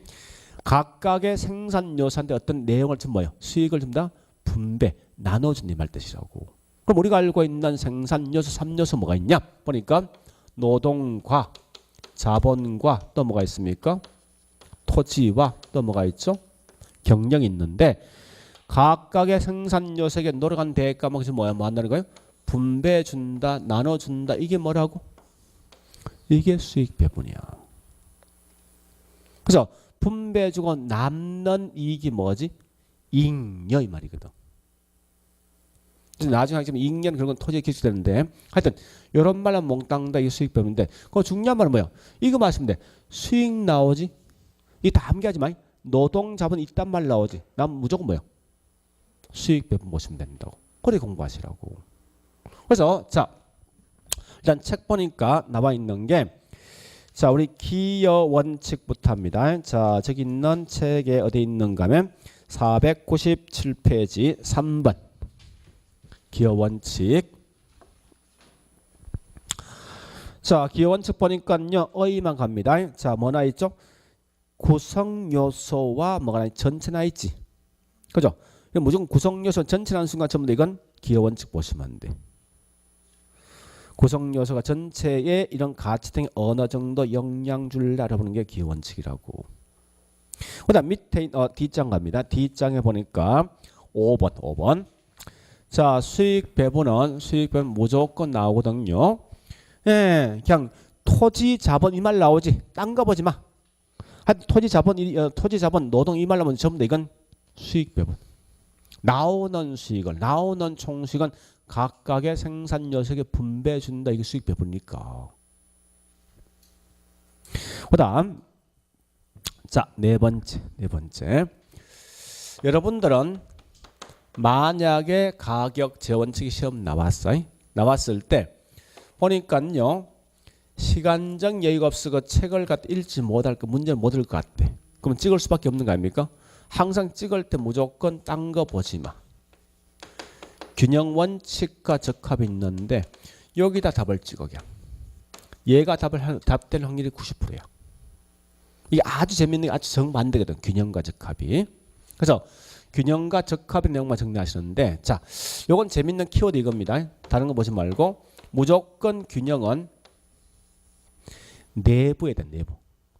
각각의 생산 요소한테 어떤 내용을 좀 뭐예요? 수익을 좀 다 분배, 나눠준다 말 뜻이라고. 그럼 우리가 알고 있는 생산 요소 3요소 뭐가 있냐? 보니까 노동과 자본과 또 뭐가 있습니까? 토지와 또 뭐가 있죠? 경영이 있는데 각각의 생산 요소에게 노력한 대가만 뭐야? 뭐 한다는 거예요? 분배해 준다, 나눠 준다. 이게 뭐라고? 이게 수익 배분이야. 그래서 분배해주고 남는 이익이 뭐지? 잉여 이 말이거든. 나중에 하지만 잉여는 결국은 토지에 기술되는데 하여튼 이런 말은 몽땅 다 이 수익 배분인데 그 중요한 말은 뭐야? 이거 말씀 돼. 수익 나오지? 이 다 암기하지 마. 노동 자본 이딴 말 나오지. 난 무조건 뭐야? 수익 배분 보시면 된다고. 그래 공부하시라고. 그래서 자 일단 책 보니까 나와 있는 게 자, 우리 기여 원칙부터 합니다. 자, 저기 있는 책에 어디 있는가 하면 497페이지 3번. 기여 원칙. 자, 기여 원칙 보니까요. 어휘만 갑니다. 자, 뭐나 있죠? 구성 요소와 뭐가 전체 나 있지. 그죠? 무조건 구성 요소 전체라는 순간 전부 다 이건 기여 원칙 보시면 안 돼. 구성 요소가 전체에 이런 가치 등에 어느 정도 영향줄 알아보는 게 기여 원칙이라고. 그다음 밑에 D장 갑니다. D장에 보니까 5번. 자, 수익 배분은 무조건 나오거든요. 예, 그냥 토지 자본 이 말 나오지. 딴 거 보지 마. 토지 자본 노동 이 말 나오면 전부 다 이건 수익 배분. 나오는 총수익은 각각의 생산 요소에 분배해 준다. 이게 수익 배분이니까. 그다음 자, 네 번째. 여러분들은 만약에 가격 재원칙이 시험 나왔을 때 보니까요. 시간적 여유가 없어 그 책을 갖다 읽지 못할 거 문제를 못 읽을 것 같대. 그럼 찍을 수밖에 없는 거 아닙니까? 항상 찍을 때 무조건 딴 거 보지 마. 균형 원칙과 적합이 있는데 여기다 답을 찍어 그냥. 얘가 답될 확률이 90%야. 이게 아주 재밌는 게 아주 정반대거든. 균형과 적합이. 그래서 균형과 적합의 내용만 정리하시는데 자, 요건 재밌는 키워드 이겁니다. 다른 거 보지 말고 무조건 균형은 내부에 대한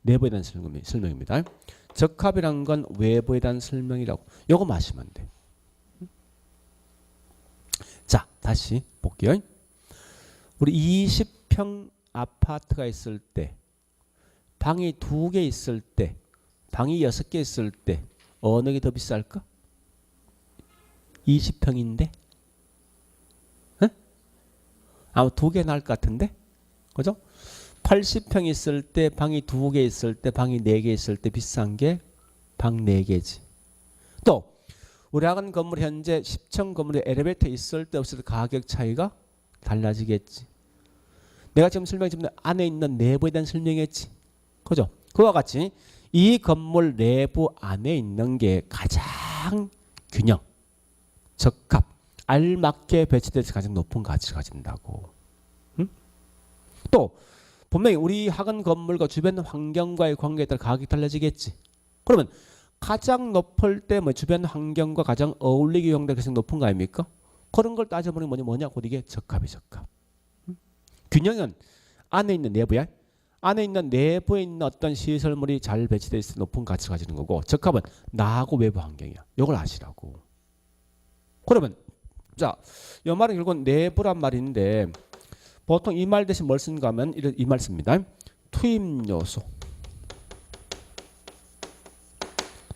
내부에 대한 설명입니다. 적합이란 건 외부에 대한 설명이라고. 요거 마시면 돼. 자, 다시 볼게요. 우리 20평 아파트가 있을 때, 방이 2개 있을 때, 방이 6개 있을 때 어느 게 더 비쌀까? 20평인데? 응? 아마 2개 나을 것 같은데? 그죠? 80평 있을 때, 방이 2개 있을 때, 방이 4개 있을 때 비싼 게 방 4개지. 또 우리 학원 건물 현재 10층 건물에 엘리베이터 있을 때 없을 때 가격 차이가 달라지겠지. 내가 지금 설명했지만 안에 있는 내부에 대한 설명했지. 그죠? 그와 같이 이 건물 내부 안에 있는 게 가장 균형, 적합, 알맞게 배치돼서 가장 높은 가치를 가진다고. 응? 또 분명히 우리 학원 건물과 주변 환경과의 관계에 따라 가격이 달라지겠지. 그러면 가장 높을 때 뭐 주변 환경과 가장 어울리게 이용될 가장 높은 거 아닙니까? 그런 걸 따져보는 뭐냐? 곧 이게 적합이 적합. 균형은 안에 있는 내부야. 안에 있는 내부에 있는 어떤 시설물이 잘 배치되어 있어 높은 가치를 가지는 거고, 적합은 나하고 외부 환경이야. 이걸 아시라고. 그러면 자, 이 말은 결국은 내부란 말인데 보통 이 말 대신 뭘 쓴가 하면 이 말 씁니다. 투입 요소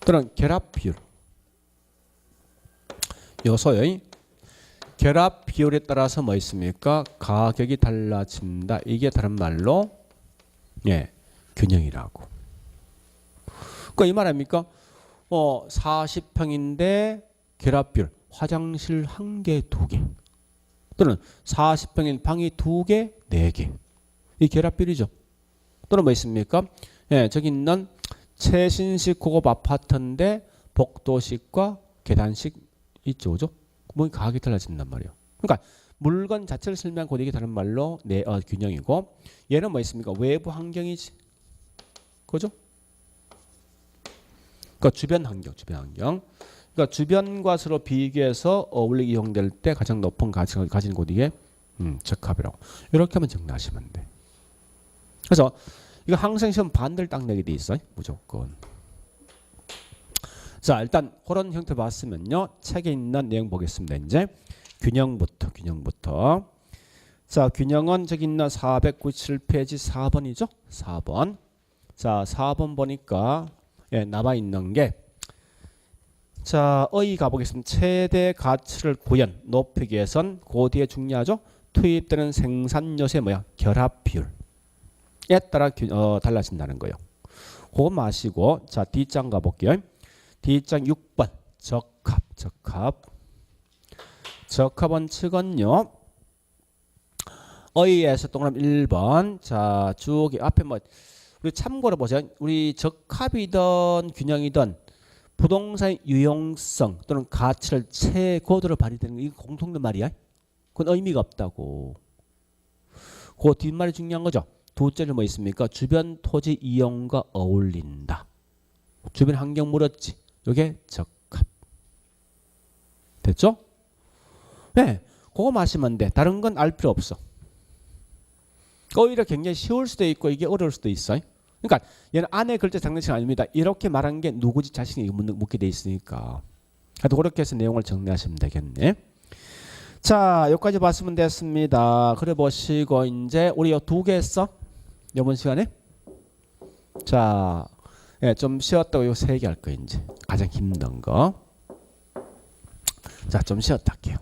또는 결합 비율. 요소의 결합 비율에 따라서 뭐 있습니까? 가격이 달라진다. 이게 다른 말로 균형이라고. 그러니까 이 말 아닙니까? 40평인데 결합 비율 화장실 1개, 2개 또는 40평인 방이 2개, 4개. 이 결합 비율이죠. 또는 뭐 있습니까? 저기 있는 최신식 고급 아파트인데 복도식과 계단식 있죠. 그죠? 뭐 가격이 달라진단 말이에요. 그러니까 물건 자체를 설명한 곧 이게 다른 말로 균형이고, 얘는 뭐 있습니까? 외부 환경이지. 그죠? 그러니까 주변 환경. 그러니까 주변과 서로 비교해서 어울리게 이용될 때 가장 높은 가치를 가진 곧 이게 적합이라고. 이렇게 하면 정리하시면 돼. 그래서 이거 항상 시험 반대를 딱 내게 돼 있어요. 무조건. 자, 일단 그런 형태 봤으면요. 책에 있는 내용 보겠습니다. 이제 균형부터. 자, 균형은 저기 있는 497페이지 4번이죠. 4번. 자, 4번 보니까 남아 있는 게, 자, 가보겠습니다. 최대 가치를 구현, 높이기 위해선 그 뒤에 중요하죠. 투입되는 생산 요소의 결합 비율에 따라 달라진다는 거예요. 그거 마시고, 자, D장 가볼게요. D장 6번 적합 원칙은요. 어이에서 동그라미 1번. 자, 쭉 앞에 우리 참고로 보세요. 우리 적합이든 균형이든 부동산의 유용성 또는 가치를 최고도로 발휘되는 거, 이거 공통된 말이야. 그건 의미가 없다고. 그 뒷말이 중요한 거죠. 둘째는 뭐 있습니까? 주변 토지 이용과 어울린다. 주변 환경 물었지. 이게 적합. 됐죠? 네, 그거 마시면 돼. 다른 건 알 필요 없어. 오히려 굉장히 쉬울 수도 있고 이게 어려울 수도 있어요. 그러니까 얘는 안에 글자 장난식 아닙니다. 이렇게 말한 게 누구지 자신이 묻게 돼 있으니까. 하여튼 그렇게 해서 내용을 정리하시면 되겠네. 자, 여기까지 봤으면 됐습니다. 그래 보시고 이제 우리 요 2개 했어? 이번 시간에? 자, 좀 쉬었다고 요 3개 할 거예요. 이제 가장 힘든 거. 자, 좀 쉬었다 할게요.